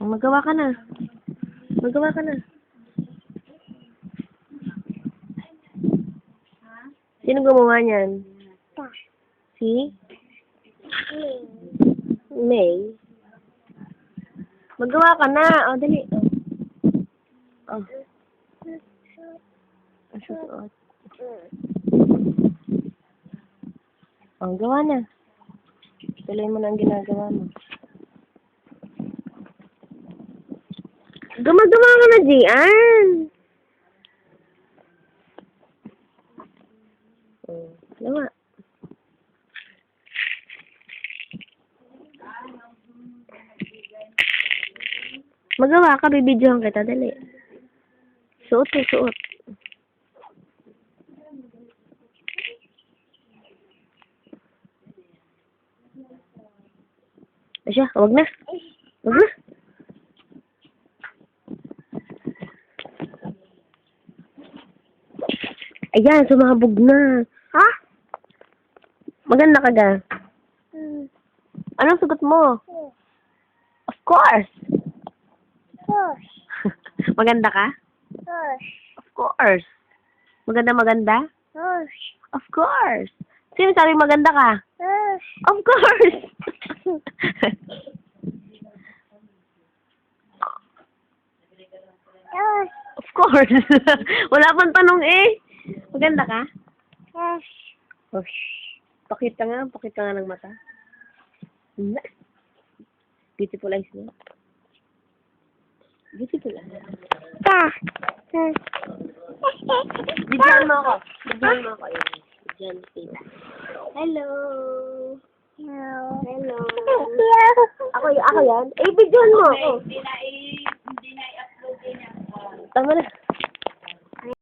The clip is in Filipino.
Magawa ka na. Magawa ka na. Sino gumawa niyan? Si? May. Magawa ka na. O, dali. O. Susuot. O, gawa na. Tuloy mo na ang ginagawa mo. Gumagawa ka na, Gian. Gawa. Magawa ka, bibidyohan kita, dali. Suot eh, suot. Asya, wag na. Wag na. Ayan, sumabog na. Ha? Maganda ka ga? Anong sagot mo? Of course. Maganda ka? Of course. Maganda? Of course. Sino sabi maganda ka? Of course. Of course. Wala pang tanong eh. Maganda ka? Oh, pakita nga ng mata. Beautiful eyes mo. Beautiful eyes. Bigyan mo ako. Bigyan kita. Hello. Ako yan? Eh, bigyan mo. Hindi na i-upload yan. Tama na.